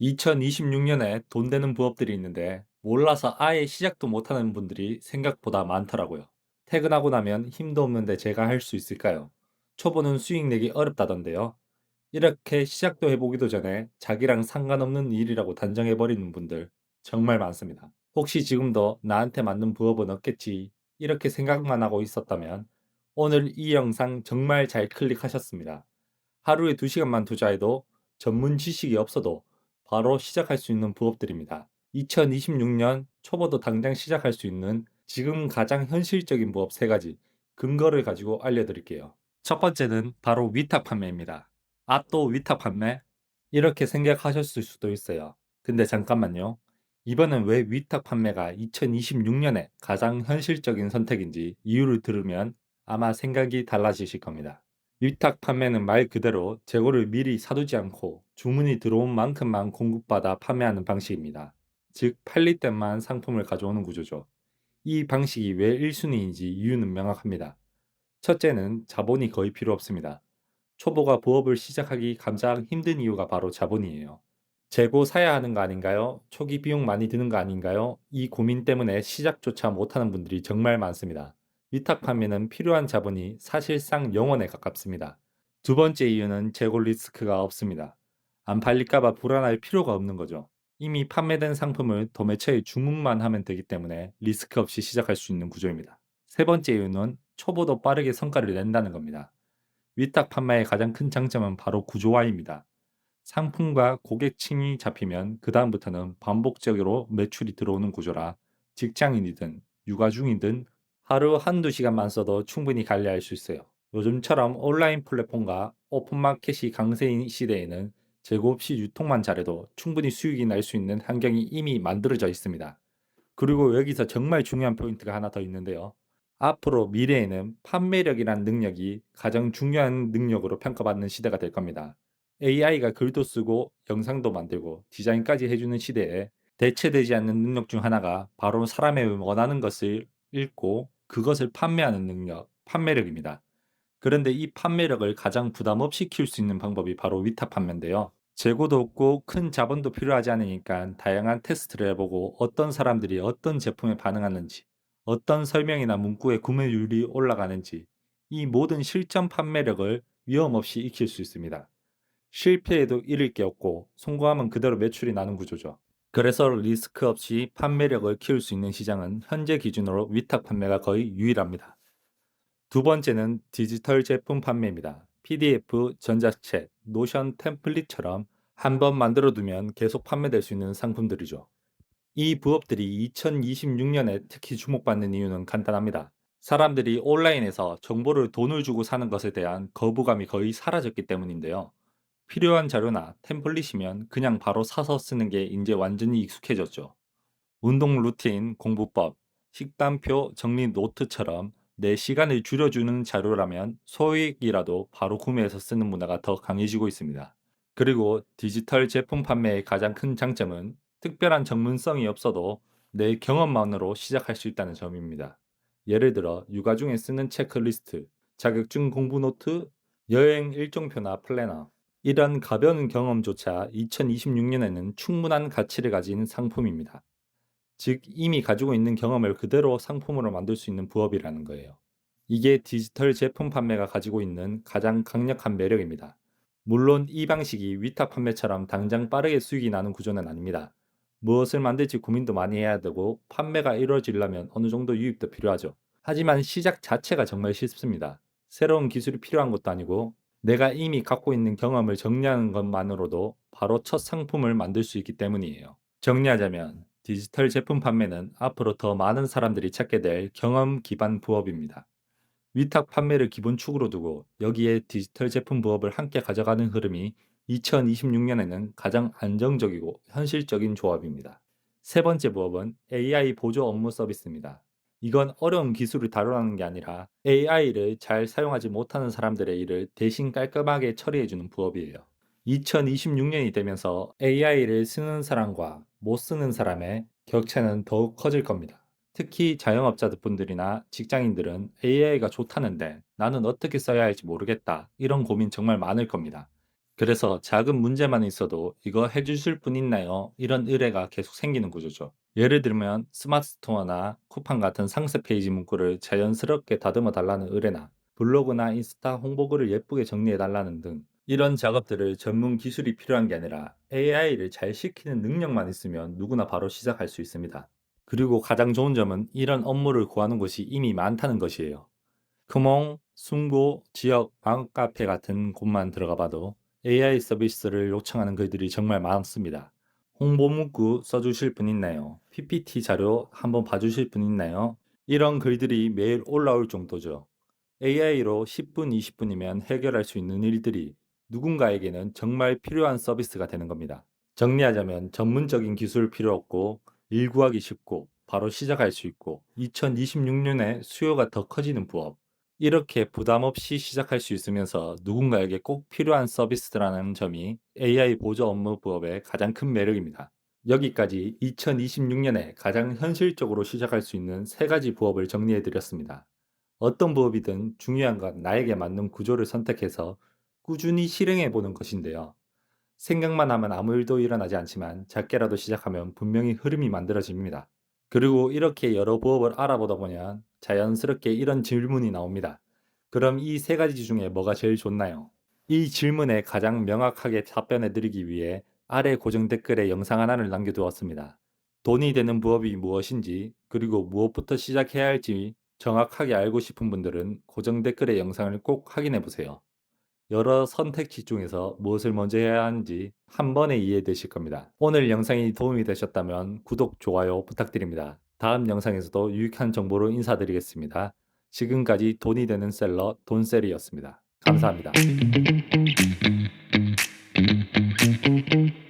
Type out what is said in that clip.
2026년에 돈 되는 부업들이 있는데 몰라서 아예 시작도 못하는 분들이 생각보다 많더라고요. 퇴근하고 나면 힘도 없는데 제가 할 수 있을까요? 초보는 수익 내기 어렵다던데요. 이렇게 시작도 해보기도 전에 자기랑 상관없는 일이라고 단정해버리는 분들 정말 많습니다. 혹시 지금도 나한테 맞는 부업은 없겠지 이렇게 생각만 하고 있었다면 오늘 이 영상 정말 잘 클릭하셨습니다. 하루에 2시간만 투자해도 전문 지식이 없어도 바로 시작할 수 있는 부업들입니다. 2026년 초보도 당장 시작할 수 있는 지금 가장 현실적인 부업 3가지 근거를 가지고 알려드릴게요. 첫 번째는 바로 위탁 판매입니다. 아, 또 위탁 판매? 이렇게 생각하셨을 수도 있어요. 근데 잠깐만요. 이번엔 왜 위탁 판매가 2026년에 가장 현실적인 선택인지 이유를 들으면 아마 생각이 달라지실 겁니다. 위탁 판매는 말 그대로 재고를 미리 사두지 않고 주문이 들어온 만큼만 공급받아 판매하는 방식입니다. 즉, 팔릴 때만 상품을 가져오는 구조죠. 이 방식이 왜 1순위인지 이유는 명확합니다. 첫째는 자본이 거의 필요 없습니다. 초보가 부업을 시작하기 가장 힘든 이유가 바로 자본이에요. 재고 사야 하는 거 아닌가요? 초기 비용 많이 드는 거 아닌가요? 이 고민 때문에 시작조차 못하는 분들이 정말 많습니다. 위탁 판매는 필요한 자본이 사실상 0원에 가깝습니다. 두 번째 이유는 재고 리스크가 없습니다. 안 팔릴까봐 불안할 필요가 없는 거죠. 이미 판매된 상품을 도매처에 주문만 하면 되기 때문에 리스크 없이 시작할 수 있는 구조입니다. 세 번째 이유는 초보도 빠르게 성과를 낸다는 겁니다. 위탁 판매의 가장 큰 장점은 바로 구조화입니다. 상품과 고객층이 잡히면 그다음부터는 반복적으로 매출이 들어오는 구조라 직장인이든 육아 중이든 하루 한두 시간만 써도 충분히 관리할 수 있어요. 요즘처럼 온라인 플랫폼과 오픈마켓이 강세인 시대에는 재고 없이 유통만 잘해도 충분히 수익이 날 수 있는 환경이 이미 만들어져 있습니다. 그리고 여기서 정말 중요한 포인트가 하나 더 있는데요. 앞으로 미래에는 판매력이란 능력이 가장 중요한 능력으로 평가받는 시대가 될 겁니다. AI가 글도 쓰고 영상도 만들고 디자인까지 해주는 시대에 대체되지 않는 능력 중 하나가 바로 사람의 원하는 것을 읽고 그것을 판매하는 능력, 판매력입니다. 그런데 이 판매력을 가장 부담 없이 키울 수 있는 방법이 바로 위탁 판매인데요. 재고도 없고 큰 자본도 필요하지 않으니까 다양한 테스트를 해보고 어떤 사람들이 어떤 제품에 반응하는지, 어떤 설명이나 문구의 구매율이 올라가는지, 이 모든 실전 판매력을 위험 없이 익힐 수 있습니다. 실패해도 잃을 게 없고 성공하면 그대로 매출이 나는 구조죠. 그래서 리스크 없이 판매력을 키울 수 있는 시장은 현재 기준으로 위탁 판매가 거의 유일합니다. 두 번째는 디지털 제품 판매입니다. PDF, 전자책, 노션 템플릿처럼 한번 만들어 두면 계속 판매될 수 있는 상품들이죠. 이 부업들이 2026년에 특히 주목받는 이유는 간단합니다. 사람들이 온라인에서 정보를 돈을 주고 사는 것에 대한 거부감이 거의 사라졌기 때문인데요. 필요한 자료나 템플릿이면 그냥 바로 사서 쓰는 게 이제 완전히 익숙해졌죠. 운동 루틴, 공부법, 식단표, 정리 노트처럼 내 시간을 줄여주는 자료라면 소액이라도 바로 구매해서 쓰는 문화가 더 강해지고 있습니다. 그리고 디지털 제품 판매의 가장 큰 장점은 특별한 전문성이 없어도 내 경험만으로 시작할 수 있다는 점입니다. 예를 들어 육아 중에 쓰는 체크리스트, 자격증 공부 노트, 여행 일정표나 플래너, 이런 가벼운 경험조차 2026년에는 충분한 가치를 가진 상품입니다. 즉, 이미 가지고 있는 경험을 그대로 상품으로 만들 수 있는 부업이라는 거예요. 이게 디지털 제품 판매가 가지고 있는 가장 강력한 매력입니다. 물론 이 방식이 위탁 판매처럼 당장 빠르게 수익이 나는 구조는 아닙니다. 무엇을 만들지 고민도 많이 해야 되고 판매가 이루어지려면 어느 정도 유입도 필요하죠. 하지만 시작 자체가 정말 쉽습니다. 새로운 기술이 필요한 것도 아니고 내가 이미 갖고 있는 경험을 정리하는 것만으로도 바로 첫 상품을 만들 수 있기 때문이에요. 정리하자면 디지털 제품 판매는 앞으로 더 많은 사람들이 찾게 될 경험 기반 부업입니다. 위탁 판매를 기본 축으로 두고 여기에 디지털 제품 부업을 함께 가져가는 흐름이 2026년에는 가장 안정적이고 현실적인 조합입니다. 세 번째 부업은 AI 보조 업무 서비스입니다. 이건 어려운 기술을 다루라는 게 아니라 AI를 잘 사용하지 못하는 사람들의 일을 대신 깔끔하게 처리해주는 부업이에요. 2026년이 되면서 AI를 쓰는 사람과 못 쓰는 사람의 격차는 더욱 커질 겁니다. 특히 자영업자분들이나 직장인들은 AI가 좋다는데 나는 어떻게 써야 할지 모르겠다. 이런 고민 정말 많을 겁니다. 그래서 작은 문제만 있어도 "이거 해주실 분 있나요?" 이런 의뢰가 계속 생기는 구조죠. 예를 들면 스마트 스토어나 쿠팡 같은 상세 페이지 문구를 자연스럽게 다듬어 달라는 의뢰나 블로그나 인스타 홍보글을 예쁘게 정리해 달라는 등, 이런 작업들을 전문 기술이 필요한 게 아니라 AI를 잘 시키는 능력만 있으면 누구나 바로 시작할 수 있습니다. 그리고 가장 좋은 점은 이런 업무를 구하는 곳이 이미 많다는 것이에요. 크몽, 숭고, 지역, 맘카페 같은 곳만 들어가 봐도 AI 서비스를 요청하는 글들이 정말 많습니다. 홍보 문구 써주실 분 있나요? PPT 자료 한번 봐주실 분 있나요? 이런 글들이 매일 올라올 정도죠. AI로 10분, 20분이면 해결할 수 있는 일들이 누군가에게는 정말 필요한 서비스가 되는 겁니다. 정리하자면 전문적인 기술 필요 없고, 일 구하기 쉽고 바로 시작할 수 있고, 2026년에 수요가 더 커지는 부업, 이렇게 부담 없이 시작할 수 있으면서 누군가에게 꼭 필요한 서비스라는 점이 AI 보조 업무 부업의 가장 큰 매력입니다. 여기까지 2026년에 가장 현실적으로 시작할 수 있는 세 가지 부업을 정리해 드렸습니다. 어떤 부업이든 중요한 건 나에게 맞는 구조를 선택해서 꾸준히 실행해 보는 것인데요. 생각만 하면 아무 일도 일어나지 않지만 작게라도 시작하면 분명히 흐름이 만들어집니다. 그리고 이렇게 여러 부업을 알아보다 보면 자연스럽게 이런 질문이 나옵니다. 그럼 이 세 가지 중에 뭐가 제일 좋나요? 이 질문에 가장 명확하게 답변해 드리기 위해 아래 고정 댓글에 영상 하나를 남겨두었습니다. 돈이 되는 부업이 무엇인지, 그리고 무엇부터 시작해야 할지 정확하게 알고 싶은 분들은 고정 댓글의 영상을 꼭 확인해 보세요. 여러 선택지 중에서 무엇을 먼저 해야 하는지 한 번에 이해되실 겁니다. 오늘 영상이 도움이 되셨다면 구독, 좋아요 부탁드립니다. 다음 영상에서도 유익한 정보로 인사드리겠습니다. 지금까지 돈이 되는 셀러 돈셀이었습니다. 감사합니다.